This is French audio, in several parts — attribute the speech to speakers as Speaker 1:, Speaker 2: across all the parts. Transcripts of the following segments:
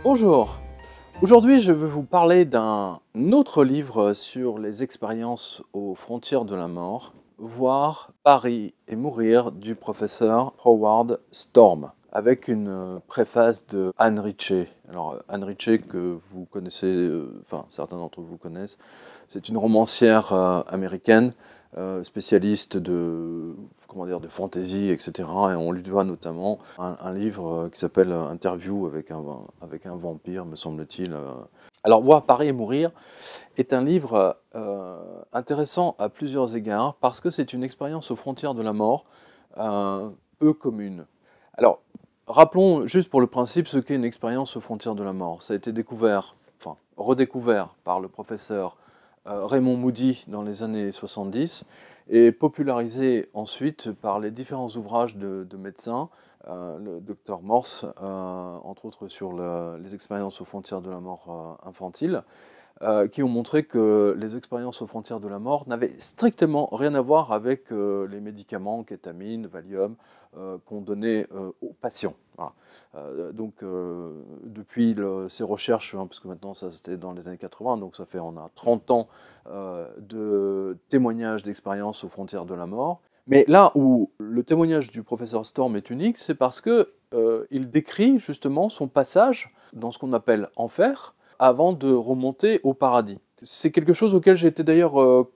Speaker 1: Bonjour, aujourd'hui je vais vous parler d'un autre livre sur les expériences aux frontières de la mort, Voir, Paris et mourir du professeur Howard Storm, avec une préface de Anne Ritchie. Alors Anne Ritchie que vous connaissez, enfin certains d'entre vous connaissent, c'est une romancière américaine, spécialiste de, comment dire, de fantasy, etc. Et on lui doit notamment un livre qui s'appelle Interview avec un vampire, me semble-t-il. Alors, Voir, Paris et mourir est un livre intéressant à plusieurs égards parce que c'est une expérience aux frontières de la mort peu commune. Alors, rappelons juste pour le principe ce qu'est une expérience aux frontières de la mort. Ça a été découvert, enfin redécouvert par le professeur Raymond Moody dans les années 70 et popularisé ensuite par les différents ouvrages de médecins, le docteur Morse, entre autres sur les expériences aux frontières de la mort infantile, qui ont montré que les expériences aux frontières de la mort n'avaient strictement rien à voir avec les médicaments, kétamine, Valium, qu'on donnait aux patients. Voilà. Depuis ces recherches, hein, parce que maintenant ça c'était dans les années 80, donc on a 30 ans de témoignages d'expériences aux frontières de la mort. Mais là où le témoignage du professeur Storm est unique, c'est parce que il décrit justement son passage dans ce qu'on appelle enfer, avant de remonter au paradis. C'est quelque chose auquel j'ai été d'ailleurs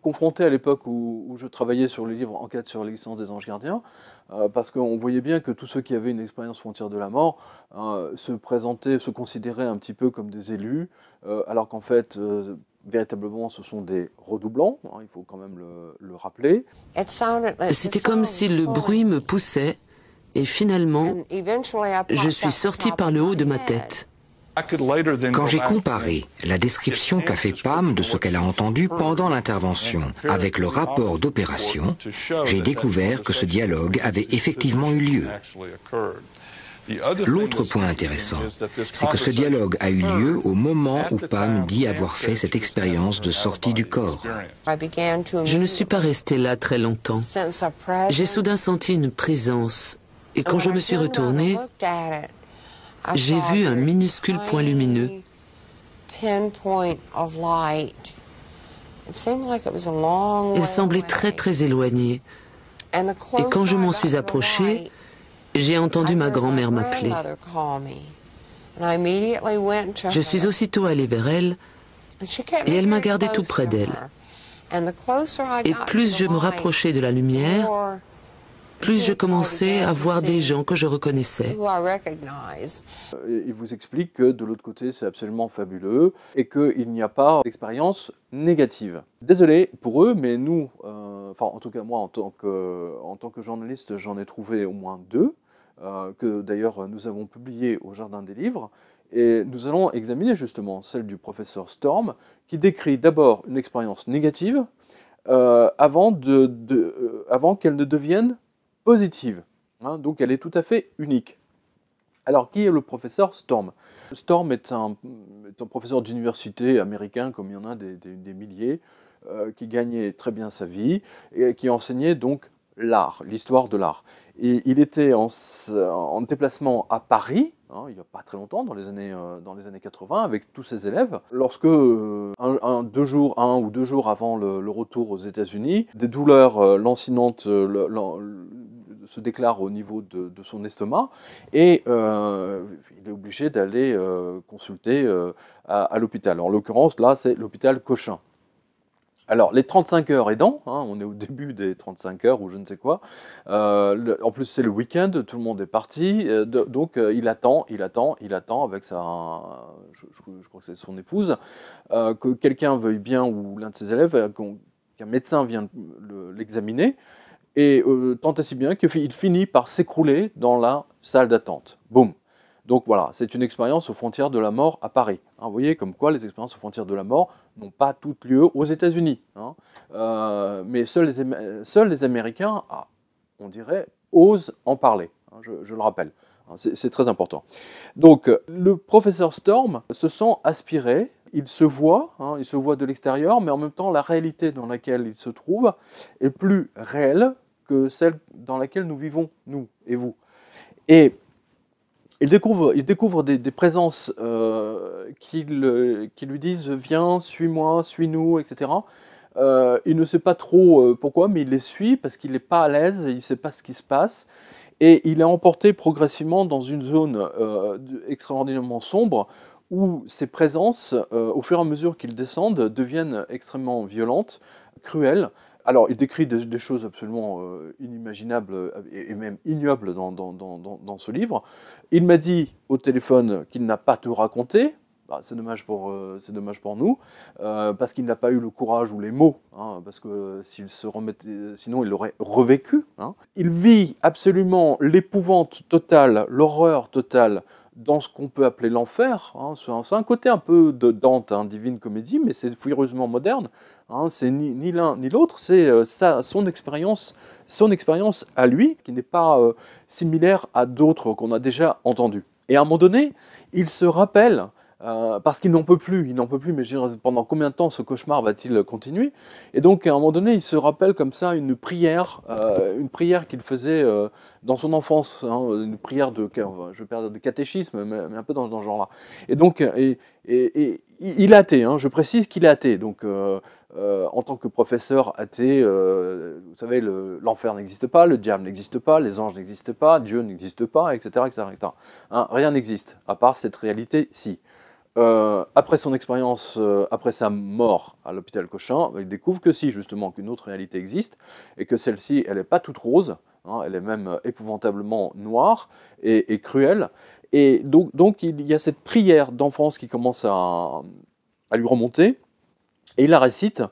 Speaker 1: confronté à l'époque où je travaillais sur le livre Enquête sur l'existence des anges gardiens, parce qu'on voyait bien que tous ceux qui avaient une expérience frontière de la mort se considéraient un petit peu comme des élus, alors qu'en fait, véritablement, ce sont des redoublants, hein, il faut quand même le rappeler.
Speaker 2: C'était comme si le bruit me poussait et finalement, je suis sorti par le haut de ma tête.
Speaker 3: Quand j'ai comparé la description qu'a fait Pam de ce qu'elle a entendu pendant l'intervention avec le rapport d'opération, j'ai découvert que ce dialogue avait effectivement eu lieu. L'autre point intéressant, c'est que ce dialogue a eu lieu au moment où Pam dit avoir fait cette expérience de sortie du corps.
Speaker 2: Je ne suis pas restée là très longtemps. J'ai soudain senti une présence et quand je me suis retournée, j'ai vu un minuscule point lumineux. Il semblait très très éloigné. Et quand je m'en suis approchée, j'ai entendu ma grand-mère m'appeler. Je suis aussitôt allée vers elle et elle m'a gardé tout près d'elle. Et plus je me rapprochais de la lumière, plus je commençais à voir des gens que je reconnaissais.
Speaker 1: Il vous explique que de l'autre côté, c'est absolument fabuleux et qu'il n'y a pas d'expérience négative. Désolé pour eux, mais nous, enfin en tout cas moi, en tant que journaliste, j'en ai trouvé au moins deux, que d'ailleurs nous avons publié au Jardin des Livres. Et nous allons examiner justement celle du professeur Storm, qui décrit d'abord une expérience négative avant qu'elle ne devienne positive. Hein, donc elle est tout à fait unique. Alors, qui est le professeur Storm? Storm est un professeur d'université américain, comme il y en a des milliers, qui gagnait très bien sa vie, et qui enseignait donc l'art, l'histoire de l'art. Et il était en déplacement à Paris, hein, il n'y a pas très longtemps, dans les années 80, avec tous ses élèves, lorsque, un ou deux jours avant le retour aux États-Unis, des douleurs lancinantes se déclarent au niveau de son estomac, et il est obligé d'aller consulter à l'hôpital. En l'occurrence, là, c'est l'hôpital Cochin. Alors, les 35 heures aidant, hein, on est au début des 35 heures ou je ne sais quoi, en plus c'est le week-end, tout le monde est parti, donc il attend avec je crois que c'est son épouse, que quelqu'un veuille bien, ou l'un de ses élèves, qu'un médecin vienne l'examiner, et tant et si bien qu'il finit par s'écrouler dans la salle d'attente. Boum. Donc voilà, c'est une expérience aux frontières de la mort à Paris. Hein, vous voyez comme quoi les expériences aux frontières de la mort n'ont pas toutes lieu aux États-Unis. Hein. Mais seuls les Américains, on dirait, osent en parler. Hein, je le rappelle. Hein, c'est très important. Donc le professeur Storm se sent aspiré. Il se voit de l'extérieur, mais en même temps la réalité dans laquelle il se trouve est plus réelle que celle dans laquelle nous vivons, nous et vous. Et Il découvre des présences qui lui disent « viens, suis-moi, suis-nous », etc. Il ne sait pas trop pourquoi, mais il les suit parce qu'il n'est pas à l'aise, il ne sait pas ce qui se passe. Et il est emporté progressivement dans une zone extraordinairement sombre où ces présences, au fur et à mesure qu'ils descendent, deviennent extrêmement violentes, cruelles. Alors, il décrit des choses absolument inimaginables et même ignobles dans ce livre. Il m'a dit au téléphone qu'il n'a pas tout raconté. Bah, c'est dommage pour nous, parce qu'il n'a pas eu le courage ou les mots, hein, parce que s'il se remettait, sinon il l'aurait revécu. Hein. Il vit absolument l'épouvante totale, l'horreur totale dans ce qu'on peut appeler l'enfer. Hein. C'est un côté un peu de Dante, hein, Divine Comédie, mais c'est fouilleusement moderne. Hein. C'est ni l'un ni l'autre, c'est son expérience à lui, qui n'est pas similaire à d'autres qu'on a déjà entendus. Et à un moment donné, il se rappelle, parce qu'il n'en peut plus, mais je dirais, pendant combien de temps ce cauchemar va-t-il continuer? Et donc, à un moment donné, il se rappelle comme ça une prière qu'il faisait dans son enfance, hein, une prière de catéchisme, mais un peu dans ce genre-là. Et donc, il est athée, hein, je précise qu'il est athée, donc en tant que professeur athée, vous savez, l'enfer n'existe pas, le diable n'existe pas, les anges n'existent pas, Dieu n'existe pas, etc. etc., etc. Hein, rien n'existe, à part cette réalité-ci. Après son expérience, après sa mort à l'hôpital Cochin, il découvre que si, justement, qu'une autre réalité existe, et que celle-ci, elle n'est pas toute rose, hein, elle est même épouvantablement noire et cruelle. Et donc, il y a cette prière d'enfance qui commence à lui remonter, et il la récite,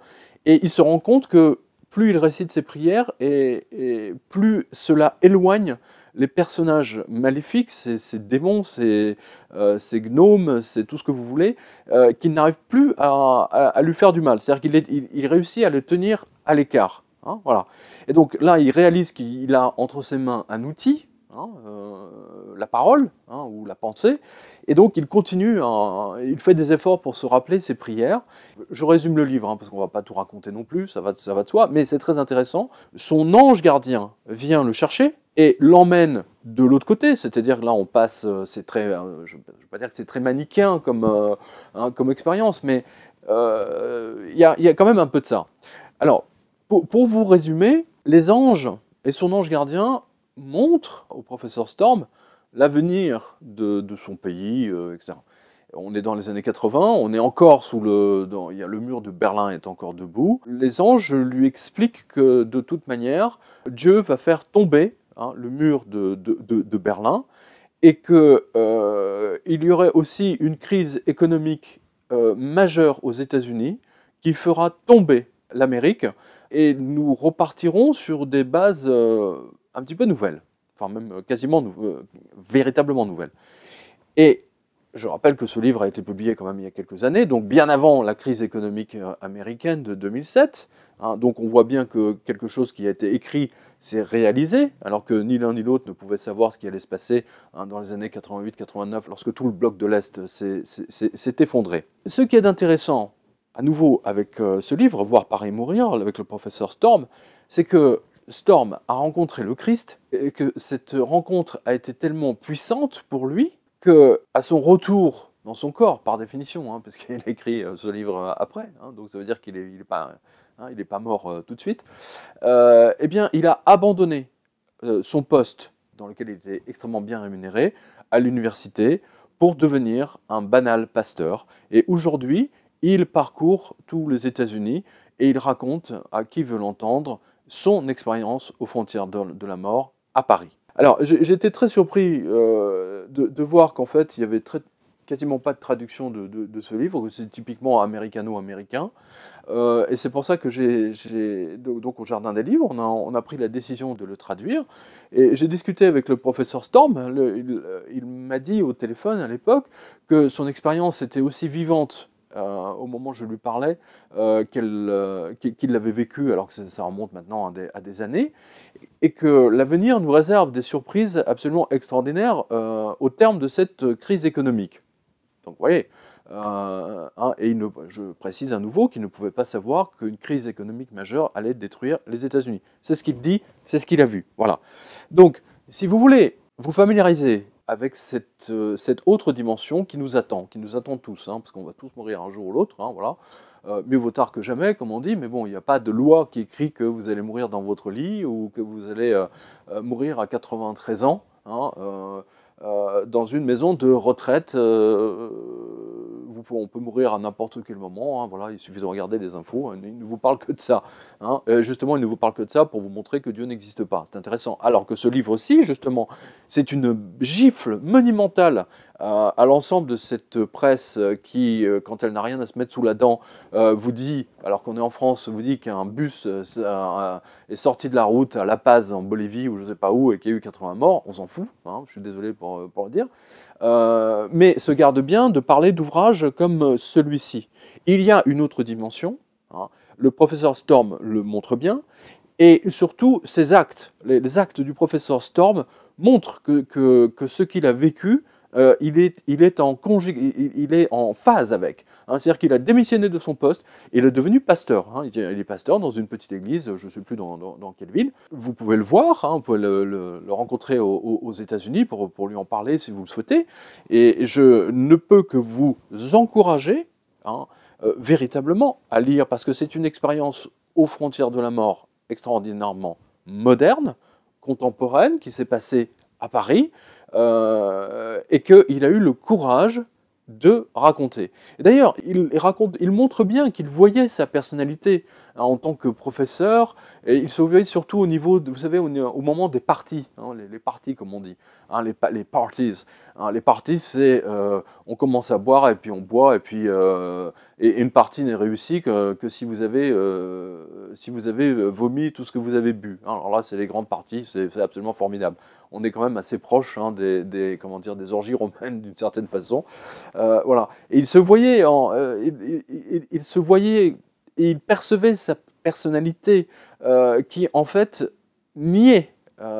Speaker 1: et il se rend compte que plus il récite ses prières, et plus cela éloigne les personnages maléfiques, ces démons, ces gnomes, c'est tout ce que vous voulez, qui n'arrivent plus à lui faire du mal. C'est-à-dire qu'il réussit à les tenir à l'écart. Hein, voilà. Et donc là, il réalise qu'il a entre ses mains un outil, hein, la parole, hein, ou la pensée, et donc il continue, il fait des efforts pour se rappeler ses prières. Je résume le livre, hein, parce qu'on ne va pas tout raconter non plus, ça va de soi, mais c'est très intéressant. Son ange gardien vient le chercher et l'emmène de l'autre côté, c'est-à-dire que là on passe, c'est très, je ne vais pas dire que c'est très manichéen comme expérience, mais il y a quand même un peu de ça. Alors, pour vous résumer, les anges et son ange gardien montrent au professeur Storm l'avenir de son pays, etc. On est dans les années 80, on est encore il y a le mur de Berlin est encore debout. Les anges lui expliquent que de toute manière, Dieu va faire tomber, hein, le mur de Berlin, et qu'il y aurait aussi une crise économique majeure aux États-Unis qui fera tomber l'Amérique, et nous repartirons sur des bases un petit peu nouvelles, enfin même quasiment véritablement nouvelles. Et je rappelle que ce livre a été publié quand même il y a quelques années, donc bien avant la crise économique américaine de 2007. Hein, donc on voit bien que quelque chose qui a été écrit s'est réalisé, alors que ni l'un ni l'autre ne pouvait savoir ce qui allait se passer, hein, dans les années 88-89, lorsque tout le bloc de l'Est s'est effondré. Ce qui est intéressant, à nouveau avec ce livre, Voir Paris mourir, avec le professeur Storm, c'est que Storm a rencontré le Christ, et que cette rencontre a été tellement puissante pour lui, qu'à son retour dans son corps, par définition, hein, parce qu'il a écrit ce livre après, hein, donc ça veut dire qu'il n'est pas mort tout de suite, eh bien, il a abandonné son poste, dans lequel il était extrêmement bien rémunéré, à l'université, pour devenir un banal pasteur. Et aujourd'hui, il parcourt tous les États-Unis et il raconte à qui veut l'entendre son expérience aux frontières de la mort à Paris. Alors, j'étais très surpris de voir qu'en fait, il n'y avait quasiment pas de traduction de ce livre, que c'est typiquement américano-américain. Et c'est pour ça que donc au Jardin des Livres, on a pris la décision de le traduire. Et j'ai discuté avec le professeur Storm. Il m'a dit au téléphone à l'époque que son expérience était aussi vivante au moment où je lui parlais, qu'il l'avait vécu, alors que ça remonte maintenant à des années, et que l'avenir nous réserve des surprises absolument extraordinaires au terme de cette crise économique. Donc vous voyez, et je précise à nouveau qu'il ne pouvait pas savoir qu'une crise économique majeure allait détruire les États-Unis. C'est ce qu'il dit, c'est ce qu'il a vu. Voilà. Donc, si vous voulez vous familiariser avec cette autre dimension qui nous attend tous, hein, parce qu'on va tous mourir un jour ou l'autre, hein, voilà. Mieux vaut tard que jamais, comme on dit, mais bon, il n'y a pas de loi qui écrit que vous allez mourir dans votre lit ou que vous allez mourir à 93 ans, hein, dans une maison de retraite. On peut mourir à n'importe quel moment, hein, voilà, il suffit de regarder les infos, hein, il ne vous parle que de ça. Hein, justement, il ne vous parle que de ça pour vous montrer que Dieu n'existe pas. C'est intéressant. Alors que ce livre-ci, justement, c'est une gifle monumentale à l'ensemble de cette presse qui, quand elle n'a rien à se mettre sous la dent, vous dit, alors qu'on est en France, vous dit qu'un bus est sorti de la route à La Paz, en Bolivie, ou je ne sais pas où, et qu'il y a eu 80 morts. On s'en fout, hein, je suis désolé pour le dire. Mais se garde bien de parler d'ouvrages comme celui-ci. Il y a une autre dimension, hein, le professeur Storm le montre bien, et surtout ses actes, les actes du professeur Storm montrent que ce qu'il a vécu, il est en phase avec. Hein, c'est-à-dire qu'il a démissionné de son poste et il est devenu pasteur. Hein, il est pasteur dans une petite église, je ne sais plus dans quelle ville. Vous pouvez le voir, hein, vous pouvez le rencontrer aux États-Unis pour lui en parler si vous le souhaitez. Et je ne peux que vous encourager, hein, véritablement à lire, parce que c'est une expérience aux frontières de la mort extraordinairement moderne, contemporaine, qui s'est passée à Paris, et qu'il a eu le courage de raconter. Et d'ailleurs, il montre bien qu'il voyait sa personnalité, hein, en tant que professeur, et il se voyait surtout au niveau, vous savez, au moment des parties, hein, les parties comme on dit, hein, les parties. Hein, les parties, c'est on commence à boire et puis on boit, et puis et une partie n'est réussie que si vous avez vomi tout ce que vous avez bu. Hein, alors là, c'est les grandes parties, c'est absolument formidable. On est quand même assez proche, hein, des orgies romaines d'une certaine façon. Voilà. Et il se voyait, il se voyait et il percevait sa personnalité qui, en fait, niait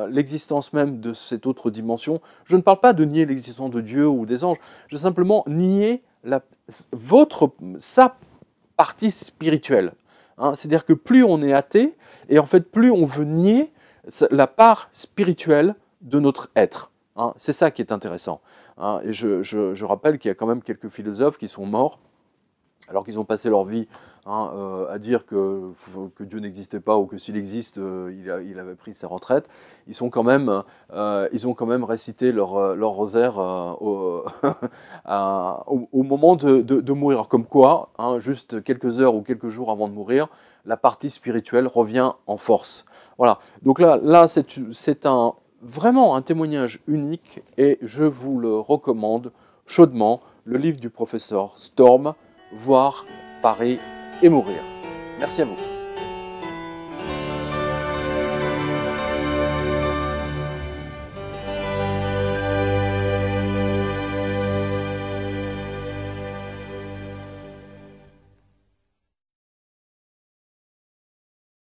Speaker 1: l'existence même de cette autre dimension. Je ne parle pas de nier l'existence de Dieu ou des anges, je veux simplement nier sa partie spirituelle. Hein, c'est-à-dire que plus on est athée, et en fait plus on veut nier la part spirituelle de notre être. Hein, c'est ça qui est intéressant. Hein, et je rappelle qu'il y a quand même quelques philosophes qui sont morts, alors qu'ils ont passé leur vie, hein, à dire que Dieu n'existait pas, ou que s'il existe, il avait pris sa retraite. Ils ont quand même récité leur rosaire au moment de mourir. Comme quoi, hein, juste quelques heures ou quelques jours avant de mourir, la partie spirituelle revient en force. Voilà. Donc là c'est vraiment un témoignage unique, et je vous le recommande chaudement, le livre du professeur Storm, Voir, Paris et mourir. Merci à vous.